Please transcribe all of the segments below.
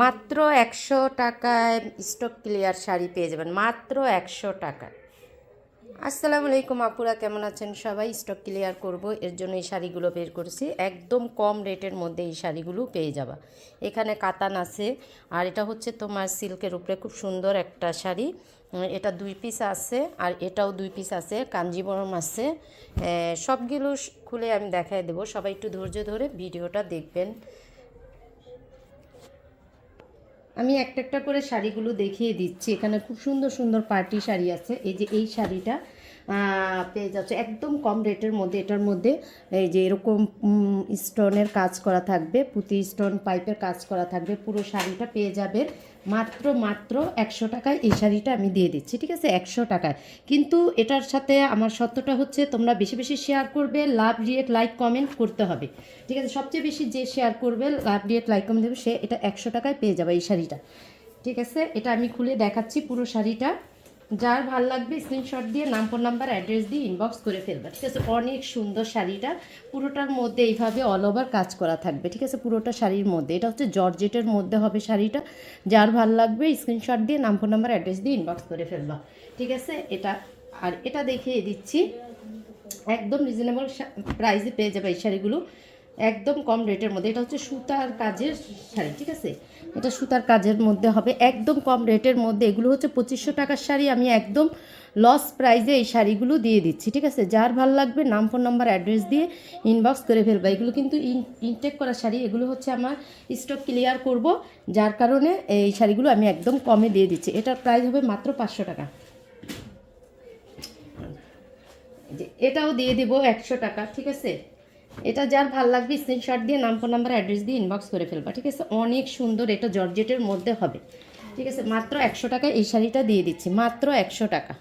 মাত্র 100 টাকায় stock clear sari পেয়ে যাবেন, মাত্র 100 টাকায়। আসসালামু আলাইকুম আপুরা, কেমন আছেন সবাই? স্টক ক্লিয়ার করব, এর জন্য এই শাড়িগুলো বের করেছি। একদম কম রেটের মধ্যে এই শাড়িগুলো পেয়ে যাবা। এখানে কাতান আছে, আর এটা হচ্ছে তোমার সিল্কের উপরে খুব সুন্দর একটা শাড়ি। এটা 2 পিস আছে, আর এটাও 2 পিস আছে, কাঞ্জিবরম আছে। সবগুলো খুলে আমি দেখাই দেবো, সবাই একটু ধৈর্য ধরে ভিডিওটা দেখবেন। আমি একটা একটা করে শাড়িগুলো দেখিয়ে দিচ্ছি। এখানে খুব সুন্দর সুন্দর পার্টি শাড়ি আছে। এই যে এই শাড়িটা পেয়ে যাচ্ছে একদম কম রেটের মধ্যে। এটার মধ্যে এই যে এরকম স্টোনের কাজ করা থাকবে, পুঁতি স্টোন পাইপের কাজ করা থাকবে। পুরো শাড়িটা পেয়ে যাবে মাত্র মাত্র 100 টাকায়। এই শাড়িটা আমি দিয়ে দিচ্ছি, ঠিক আছে, 100 টাকায়। কিন্তু এটার সাথে আমার সত্যটা হচ্ছে তোমরা বেশি বেশি শেয়ার করবে, লাভ রিয়েট লাইক কমেন্ট করতে হবে, ঠিক আছে। সবচেয়ে বেশি যে শেয়ার করবে, লাভ রিয়েট লাইক কমেন্ট দেবে, সে এটা 100 টাকায় পেয়ে যাবে এই শাড়িটা, ঠিক আছে। এটা আমি খুলে দেখাচ্ছি পুরো শাড়িটা। যার ভাল লাগবে স্ক্রিনশট দিয়ে নাম ফোন নাম্বার অ্যাড্রেস দিয়ে ইনবক্স করে ফেলবে, ঠিক আছে। অনেক সুন্দর শাড়িটা, পুরোটার মধ্যে এইভাবে অল ওভার কাজ করা থাকবে, ঠিক আছে। পুরোটা শাড়ির মধ্যে এটা হচ্ছে জর্জেটের মধ্যে হবে শাড়িটা। যার ভাল লাগবে স্ক্রিনশট দিয়ে নাম ফোন নাম্বার অ্যাড্রেস দিয়ে ইনবক্স করে ফেলবা, ঠিক আছে। এটা আর এটা দেখিয়ে দিচ্ছি, একদম রিজনেবল প্রাইসে পেয়ে যাবে এই শাড়িগুলো, একদম কম রেটের মধ্যে। এটা হচ্ছে সুতার কাজের শাড়ি, ঠিক আছে। এটা সুতার কাজের মধ্যে হবে, একদম কম রেটের মধ্যে। এগুলো হচ্ছে 2500 টাকার শাড়ি, আমি একদম লস প্রাইসে এই শাড়িগুলো দিয়ে দিচ্ছি, ঠিক আছে। যার ভালো লাগবে নাম ফোন নাম্বার অ্যাড্রেস দিয়ে ইনবক্স করে ফেলবা। এগুলো কিন্তু ইনটেক করা শাড়ি, এগুলো হচ্ছে আমার স্টক ক্লিয়ার করব, যার কারণে এই শাড়িগুলো আমি একদম কমে দিয়ে দিচ্ছি। এটার প্রাইস হবে মাত্র 500 টাকা। যে এটাও দিয়ে দিব 100 টাকা, ঠিক আছে। এটা যার ভাল লাগবে স্ক্রিনশট দিয়ে নাম ফোন নাম্বার অ্যাড্রেস দিয়ে ইনবক্স করে ফেলবা, ঠিক আছে। অনেক সুন্দর, এটা জর্জেটের মধ্যে হবে, ঠিক আছে। মাত্র 100 টাকায় এই শাড়িটা দিয়ে দিচ্ছি, মাত্র 100 টাকা।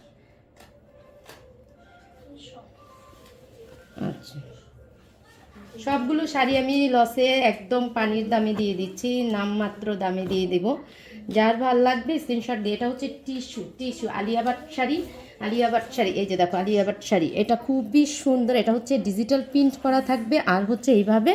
আচ্ছা, সবগুলো শাড়ি আমি লসে একদম পানির দামে দিয়ে দিচ্ছি, নামমাত্র দামে দিয়ে দেব। যার ভাল লাগবে স্ক্রিনশট দিয়ে। এটা হচ্ছে টিস্যু টিস্যু আলিয়াবাট শাড়ি, আলিয়াবাট শাড়ি। এই যে দেখো আলিয়াবাট শাড়ি, এটা খুবই সুন্দর। এটা হচ্ছে ডিজিটাল প্রিন্ট করা থাকবে, আর হচ্ছে এইভাবে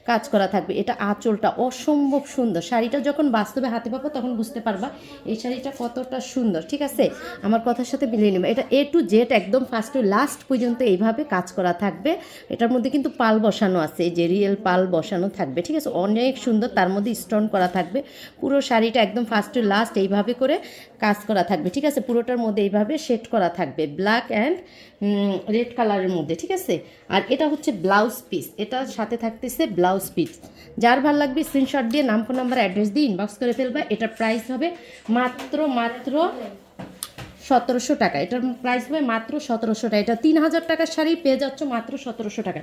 কাজ করা থাকবে। এটা আঁচলটা অসম্ভব সুন্দর। শাড়িটা যখন বাস্তবে হাতে পাবো তখন বুঝতে পারবা এই শাড়িটা কতটা সুন্দর, ঠিক আছে। আমার কথার সাথে মিলিয়ে নেবে। এটা এ টু জেড একদম ফার্স্ট টু লাস্ট পর্যন্ত এইভাবে কাজ করা থাকবে। এটার মধ্যে কিন্তু পাল বসানো আছে, এই যে রিয়েল পাল বসানো থাকবে, ঠিক আছে। অনেক সুন্দর, তার মধ্যে স্টোন করা থাকবে। পুরো শাড়িটা একদম ফার্স্ট টু লাস্ট এইভাবে করে কাজ করা থাকবে, ঠিক আছে। পুরোটার মধ্যে এইভাবে শেড করা থাকবে, ব্ল্যাক অ্যান্ড রেড কালারের মধ্যে, ঠিক আছে। আর এটা হচ্ছে ব্লাউজ পিস, এটার সাথে থাকতেছে ব্লাউজ পিস। যার ভালো লাগবে স্ক্রিনশট দিয়ে নাম ফোন নাম্বার অ্যাড্রেস দিয়ে ইনবক্স করে ফেলবা। এটার প্রাইস হবে মাত্র মাত্র 1700 টাকা। এটার প্রাইস হবে মাত্র 1700 টাকা। এটা 3000 টাকার শাড়ি পেয়ে যাচ্ছ মাত্র 1700 টাকা।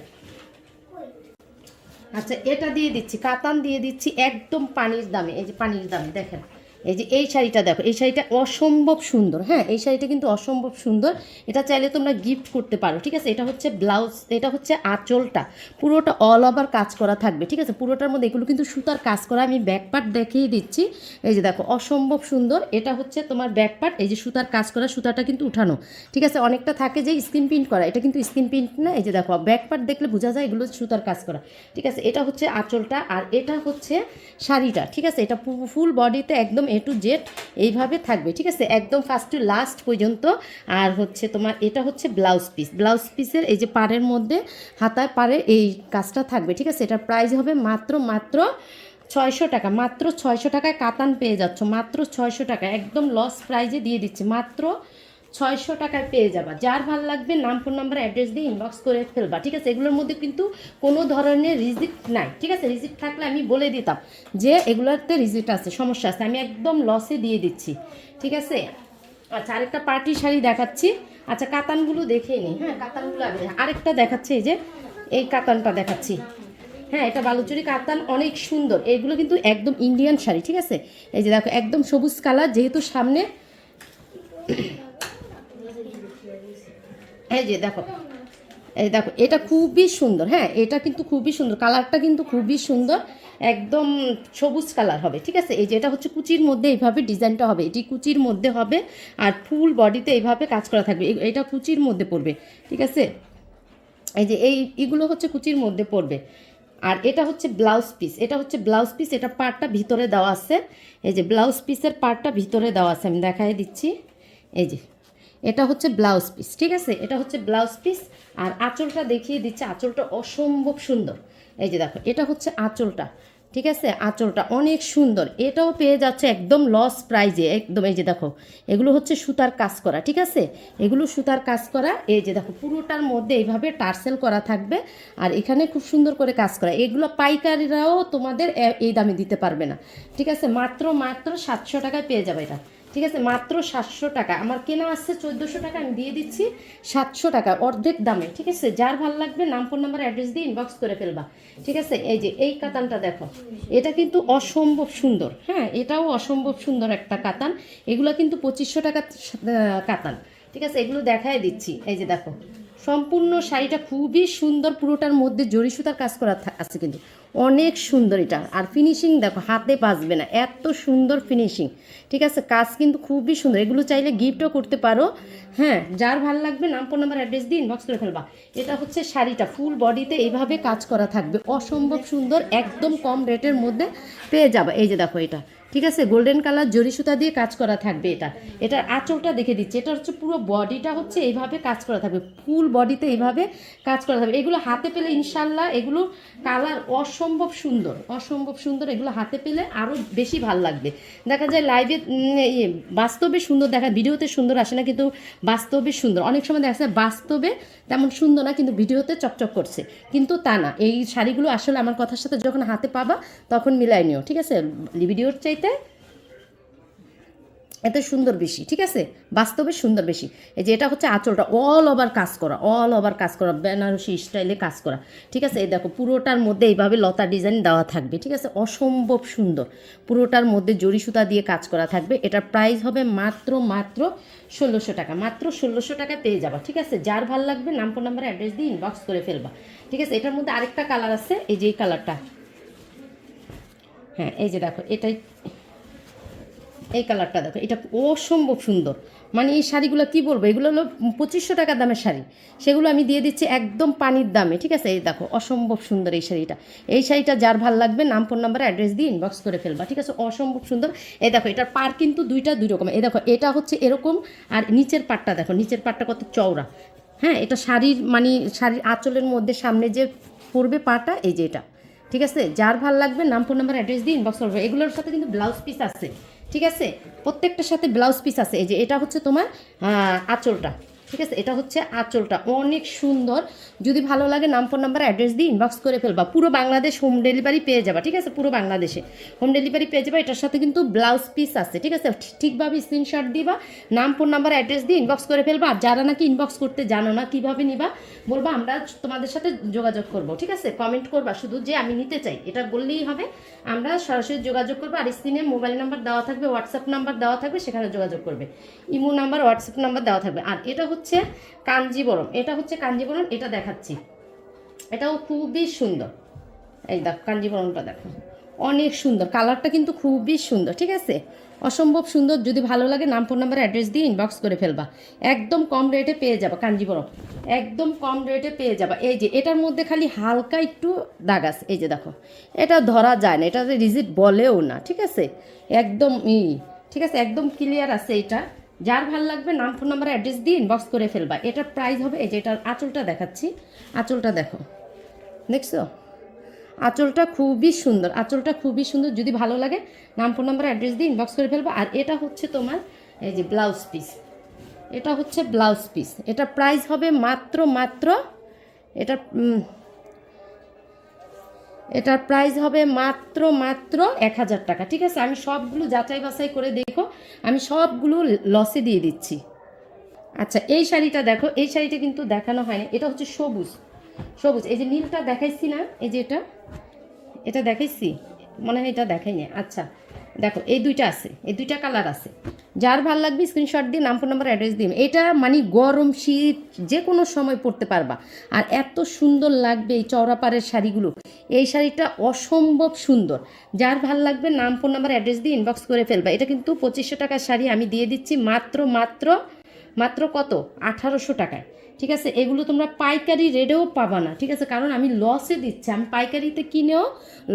আচ্ছা, এটা দিয়ে দিচ্ছি, কাতান দিয়ে দিচ্ছি একদম পানির দামে। এই যে পানির দামে দেখেন, এই যে এই শাড়িটা দেখো, এই শাড়িটা অসম্ভব সুন্দর। হ্যাঁ, এই শাড়িটা কিন্তু অসম্ভব সুন্দর। এটা চাইলে তোমরা গিফট করতে পারো, ঠিক আছে। এটা হচ্ছে ব্লাউজ, এটা হচ্ছে আঁচলটা, পুরোটা অল ওভার কাজ করা থাকবে, ঠিক আছে। পুরোটার মধ্যে এগুলো কিন্তু সুতার কাজ করা। আমি ব্যাক পার্ট দেখিয়ে দিচ্ছি, এই যে দেখো অসম্ভব সুন্দর। এটা হচ্ছে তোমার ব্যাক পার্ট, এই যে সুতার কাজ করা, সুতাটা কিন্তু উঠানো, ঠিক আছে। অনেকটা থাকে যে স্ক্রিন প্রিন্ট করা, এটা কিন্তু স্ক্রিন প্রিন্ট না। এই যে দেখো ব্যাক পার্ট দেখলে বোঝা যায় এগুলো সুতার কাজ করা, ঠিক আছে। এটা হচ্ছে আঁচলটা, আর এটা হচ্ছে শাড়িটা, ঠিক আছে। এটা ফুল বডিতে একদম এ টু জেড এইভাবে থাকবে, ঠিক আছে, একদম ফার্স্ট টু লাস্ট পর্যন্ত। আর হচ্ছে তোমার এটা হচ্ছে ব্লাউজ পিস, ব্লাউজ পিসের এই যে পাড়ের মধ্যে, হাতার পাড়ে এই কাজটা থাকবে, ঠিক আছে। এটার প্রাইস হবে মাত্র মাত্র 600 টাকা, মাত্র 600 টাকায় কাতান পেয়ে যাচ্ছ, মাত্র 600 টাকা। একদম লস প্রাইজে দিয়ে দিচ্ছি, মাত্র 600 টাকায় পেয়ে যাবা। যার ভালো লাগবে নাম ফোন নাম্বার অ্যাড্রেস দিয়ে ইনবক্স করে ফেলবা, ঠিক আছে। এগুলোর মধ্যে কিন্তু কোনো ধরনের রিজিক্ট নাই, ঠিক আছে। রিজিক্ট থাকলে আমি বলে দিতাম যে এগুলোতে রিজিক্ট আছে, সমস্যা আছে। আমি একদম লসে দিয়ে দিচ্ছি, ঠিক আছে। আচ্ছা, আরেকটা পার্টি শাড়ি দেখাচ্ছি। আচ্ছা, কাতানগুলো দেখে নিই। হ্যাঁ, কাতানগুলো আগে আরেকটা দেখাচ্ছি, এই যে এই কাতানটা দেখাচ্ছি। হ্যাঁ, এটা বালুচরি কাতান, অনেক সুন্দর। এগুলো কিন্তু একদম ইন্ডিয়ান শাড়ি, ঠিক আছে। এই যে দেখো একদম সবুজ কালার, যেহেতু সামনে এই যে দেখো, এই দেখো এটা খুবই সুন্দর। হ্যাঁ, এটা কিন্তু খুবই সুন্দর, কালারটা কিন্তু খুবই সুন্দর, একদম সবুজ কালার হবে, ঠিক আছে। এই যে এটা হচ্ছে কুচির মধ্যে এইভাবে ডিজাইনটা হবে, এটি কুচির মধ্যে হবে, আর ফুল বডিতে এইভাবে কাজ করা থাকবে। এটা কুচির মধ্যে পড়বে, ঠিক আছে। এই যে এগুলো হচ্ছে কুচির মধ্যে পড়বে। আর এটা হচ্ছে ব্লাউজ পিস, এটা হচ্ছে ব্লাউজ পিস, এটা পার্টটা ভিতরে দেওয়া আছে। এই যে ব্লাউজ পিসের পার্টটা ভিতরে দেওয়া আছে, আমি দেখাই দিচ্ছি। এই যে এটা হচ্ছে ব্লাউজ পিস, ঠিক আছে, এটা হচ্ছে ব্লাউজ পিস। আর আঁচলটা দেখিয়ে দিচ্ছে, আঁচলটা অসম্ভব সুন্দর। এই যে দেখো, এটা হচ্ছে আঁচলটা, ঠিক আছে, আঁচলটা অনেক সুন্দর। এটাও পেয়ে যাচ্ছে একদম লস প্রাইজে একদম। এই যে দেখো, এগুলো হচ্ছে সুতার কাজ করা, ঠিক আছে, এগুলো সুতার কাজ করা। এই যে দেখো, পুরোটার মধ্যে এইভাবে টার্সেল করা থাকবে, আর এখানে খুব সুন্দর করে কাজ করা। এগুলো পাইকারিরাও তোমাদের এই দামে দিতে পারবে না, ঠিক আছে। মাত্র 700 টাকায় পেয়ে যাবে এটা, ঠিক আছে, মাত্র 700 টাকা। আমার কেনা আসছে 1400 টাকা, আমি দিয়ে দিচ্ছি 700 টাকা, অর্ধেক দামে, ঠিক আছে। যার ভালো লাগবে নাম, ফোন নাম্বার, অ্যাড্রেস দিয়ে ইনবক্স করে ফেলবা, ঠিক আছে। এই যে এই কাতানটা দেখো, এটা কিন্তু অসম্ভব সুন্দর, হ্যাঁ, এটাও অসম্ভব সুন্দর একটা কাতান। এগুলো কিন্তু 2500 টাকা কাতান, ঠিক আছে। এগুলো দেখাই দিচ্ছি। এই যে দেখো, সম্পূর্ণ শাড়িটা খুবই সুন্দর, পুরোটার মধ্যে জরি সুতার কাজ করা আছে, কিন্তু অনেক সুন্দর এটা। আর ফিনিশিং দেখো, হাতে বাজবে না, এত সুন্দর ফিনিশিং, ঠিক আছে। কাজ কিন্তু খুবই সুন্দর, এগুলো চাইলে গিফটও করতে পারো, হ্যাঁ। যার ভালো লাগবে নাম, ফোন নাম্বার, অ্যাড্রেস দিয়ে ইনবক্স করে ফেলবা। এটা হচ্ছে শাড়িটা, ফুল বডিতে এইভাবে কাজ করা থাকবে, অসম্ভব সুন্দর, একদম কম রেটের মধ্যে পেয়ে যাবে। এই যে দেখো এটা, ঠিক আছে, গোল্ডেন কালার জরি সুতা দিয়ে কাজ করা থাকবে। এটার আঁচলটা দেখে দিচ্ছে, এটা হচ্ছে পুরো বডিটা হচ্ছে এইভাবে কাজ করা থাকবে, ফুল বডিতে এইভাবে কাজ করা থাকবে। এগুলো হাতে পেলে ইনশাল্লাহ, এগুলো কালার অসম্ভব সুন্দর, অসম্ভব সুন্দর। এগুলো হাতে পেলে আরও বেশি ভাল লাগবে। দেখা যায় লাইভে বাস্তবে সুন্দর দেখায়, ভিডিওতে সুন্দর আসে না, কিন্তু বাস্তবে সুন্দর। অনেক সময় দেখা যায় বাস্তবে তেমন সুন্দর না, কিন্তু ভিডিওতে চকচক করছে, কিন্তু তা না। এই শাড়িগুলো আসলে আমার কথার সাথে যখন হাতে পাবা তখন মিলাই নিও, ঠিক আছে। ভিডিওর চাইতে এত সুন্দর বেশি, ঠিক আছে, বাস্তবে সুন্দর বেশি। এই যে এটা হচ্ছে আঁচলটা, অল ওভার কাজ করা, অল ওভার কাজ করা, বেনারসি স্টাইলে কাজ করা, ঠিক আছে। এই দেখো, পুরোটার মধ্যে এইভাবে লতা ডিজাইন দেওয়া থাকবে, ঠিক আছে, অসম্ভব সুন্দর। পুরোটার মধ্যে জরি সুতা দিয়ে কাজ করা থাকবে। এটার প্রাইস হবে মাত্র 1600 টাকা, মাত্র 1600 টাকায় পেয়ে যাবা, ঠিক আছে। যার ভালো লাগবে নাম, ফোন নাম্বার, অ্যাড্রেস দিয়ে ইনবক্স করে ফেলবা, ঠিক আছে। এটার মধ্যে আরেকটা কালার আছে, এই যে এই কালারটা, হ্যাঁ, এই যে দেখো, এটাই এই কালারটা দেখো, এটা অসম্ভব সুন্দর। মানে এই শাড়িগুলো কি বলবো, এগুলো হলো 2500 টাকা দামের শাড়ি, সেগুলো আমি দিয়ে দিচ্ছি একদম পানির দামে, ঠিক আছে। এই দেখো, অসম্ভব সুন্দর এই শাড়িটা। এই শাড়িটা যার ভালো লাগবে নাম, ফোন নাম্বার, অ্যাড্রেস দিয়ে ইনবক্স করে ফেলবা, ঠিক আছে। অসম্ভব সুন্দর। এই দেখো, এটার পার কিন্তু দুই রকম। এই দেখো, এটা হচ্ছে এরকম, আর নিচের পাটটা দেখো, নিচের পাটটা কত চওড়া, হ্যাঁ। এটা শাড়ির মানে শাড়ির আঁচলের মধ্যে সামনে যে পড়বে পাটা, এই যে এটা, ঠিক আছে। যার ভাল লাগবে নাম, ফোন নাম্বার, অ্যাড্রেস দিয়ে ইনবক্স করবে। এগুলোর সাথে কিন্তু ব্লাউজ পিস আছে, ঠিক আছে, প্রত্যেকটার সাথে ব্লাউজ পিস আছে। এই যে এটা হচ্ছে তোমার আঁচলটা, ঠিক আছে, এটা হচ্ছে আঁচলটা, অনেক সুন্দর। যদি ভালো লাগে নাম, ফোন নাম্বার, অ্যাড্রেস দিয়ে ইনবক্স করে ফেলবা। পুরো বাংলাদেশ হোম ডেলিভারি পেয়ে যাবা, ঠিক আছে, পুরো বাংলাদেশে হোম ডেলিভারি পেয়ে যাবা। এটার সাথে কিন্তু ব্লাউজ পিস আছে, ঠিক আছে। ঠিকভাবে স্ক্রিনশট দিবা, নাম, ফোন নাম্বার, অ্যাড্রেস দিয়ে ইনবক্স করে ফেলবা। আর যারা নাকি ইনবক্স করতে জানো না কীভাবে নিবা, বলবা, আমরা তোমাদের সাথে যোগাযোগ করব, ঠিক আছে। কমেন্ট করবা শুধু যে আমি নিতে চাই, এটা বললেই হবে, আমরা সরাসরি যোগাযোগ করবো। আর স্ক্রিনে মোবাইল নাম্বার দেওয়া থাকবে, হোয়াটসঅ্যাপ নাম্বার দেওয়া থাকবে, সেখানে যোগাযোগ করবে। ইমো নাম্বার, হোয়াটসঅ্যাপ নাম্বার দেওয়া থাকবে। আর এটা হচ্ছে কাঞ্জিবরম, এটা হচ্ছে কাঞ্জিবরম, এটা দেখাচ্ছি, এটাও খুবই সুন্দর। এই দেখো, কাঞ্জিবরমটা দেখো, অনেক সুন্দর, কালারটা কিন্তু খুবই সুন্দর, ঠিক আছে, অসম্ভব সুন্দর। যদি ভালো লাগে নাম, ফোন নাম্বার, অ্যাড্রেস দিয়ে ইনবক্স করে ফেলবা। একদম কম রেটে পেয়ে যাবা কাঞ্জিবরম, একদম কম রেটে পেয়ে যাবা। এই যে এটার মধ্যে খালি হালকা একটু দাগ আছে, এই যে দেখো, এটা ধরা যায় না, এটা রিজিট বলেও না, ঠিক আছে, একদম ঠিক আছে, একদম ক্লিয়ার আছে এটা। যার ভাল লাগবে নাম, ফোন নাম্বার, অ্যাড্রেস দিয়ে ইনবক্স করে ফেলবা। এটার প্রাইস হবে, এই যে এটার আঁচলটা দেখাচ্ছি, আঁচলটা দেখো, দেখছো, আঁচলটা খুবই সুন্দর, আঁচলটা খুবই সুন্দর। যদি ভালো লাগে নাম, ফোন নাম্বার, অ্যাড্রেস দিয়ে ইনবক্স করে ফেলবা। আর এটা হচ্ছে তোমার এই যে ব্লাউজ পিস, এটা হচ্ছে ব্লাউজ পিস। এটা প্রাইস হবে মাত্র এটা এটার প্রাইস হবে মাত্র 1000 টাকা, ঠিক আছে। আমি সবগুলো যাচাই বাছাই করে দেখো, আমি সবগুলো লসে দিয়ে দিচ্ছি। আচ্ছা, এই শাড়িটা দেখো, এই শাড়িটা কিন্তু দেখানো হয়নি, এটা হচ্ছে সবুজ, সবুজ। এই যে নীলটা দেখাইছি না, এই যে এটা দেখাইছি, মনে হয় এটা দেখাইনি। আচ্ছা দেখো, এই দুইটা আছে, এই দুইটা কালার আছে। যার ভাল লাগবে স্ক্রিনশট দিয়ে নাম, ফোন নাম্বার, অ্যাড্রেস দিন। এটা মানে গরম শীত যে কোনো সময় পরতে পারবা। আর এত সুন্দর লাগবে এই চওড়াপাড়ের শাড়িগুলো, এই শাড়িটা অসম্ভব সুন্দর। যার ভাল লাগবে নাম, ফোন নাম্বার, অ্যাড্রেস দিয়ে ইনবক্স করে ফেলবা। এটা কিন্তু 2500 টাকার শাড়ি, আমি দিয়ে দিচ্ছি মাত্র কত, 1800 টাকায়, ঠিক আছে, এগুলো তোমরা পাইকারি রেটেও পাবা না, ঠিক আছে, কারণ আমি লসে দিচ্ছি, আমি পাইকারিতে কিনেও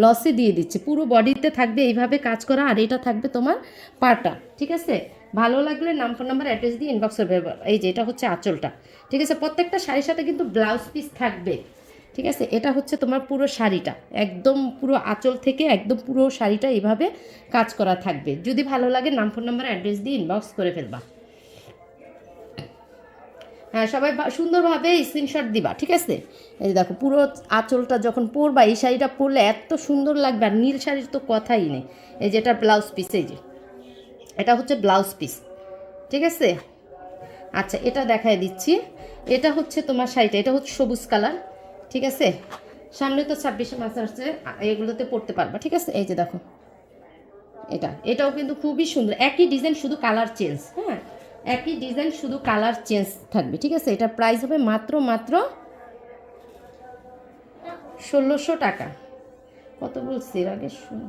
লসে দিয়ে দিচ্ছি। পুরো বডিতে থাকবে এইভাবে কাজ করা, আর এটা থাকবে তোমার পাটা, ঠিক আছে। ভালো লাগলে নাম ফোন নাম্বার অ্যাড্রেস দিয়ে ইনবক্স করবে। এই যে এটা হচ্ছে আঁচলটা, ঠিক আছে, প্রত্যেকটা শাড়ির সাথে কিন্তু ব্লাউজ পিস থাকবে, ঠিক আছে। এটা হচ্ছে তোমার পুরো শাড়িটা, একদম পুরো আঁচল থেকে একদম পুরো শাড়িটা এইভাবে কাজ করা থাকবে। যদি ভালো লাগে নাম ফোন নাম্বার অ্যাড্রেস দিয়ে ইনবক্স করে ফেলবা। হ্যাঁ, সবাই সুন্দরভাবে স্ক্রিনশট দিবা, ঠিক আছে। এই দেখো পুরো আঁচলটা যখন পরবা, এই শাড়িটা পরলে এত সুন্দর লাগবে, আর নীল শাড়ির তো কথাই নেই। এই যেটা ব্লাউজ পিস, এই যে এটা হচ্ছে ব্লাউজ পিস, ঠিক আছে। আচ্ছা, এটা দেখাই দিচ্ছি। এটা হচ্ছে তোমার শাড়িটা, এটা হচ্ছে সবুজ কালার, ঠিক আছে। সামনে তো 26শে মাস আসছে, এগুলোতে পরতে পারবা, ঠিক আছে। এই যে দেখো এটাও কিন্তু খুবই সুন্দর, একই ডিজাইন শুধু কালার চেঞ্জ, হ্যাঁ, একই ডিজাইন শুধু কালার চেঞ্জ থাকবে, ঠিক আছে। এটার প্রাইস হবে মাত্র 1600 টাকা। কত বলছি এর আগে, শুনো।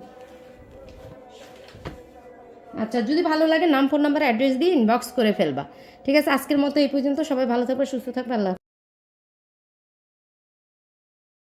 আচ্ছা, যদি ভালো লাগে নাম ফোন নাম্বার অ্যাড্রেস দিয়ে ইনবক্স করে ফেলবা, ঠিক আছে। আজকের মতো এই পর্যন্ত, সবাই ভালো থাকবে, সুস্থ থাকবে, আল্লাহ হাফেজ।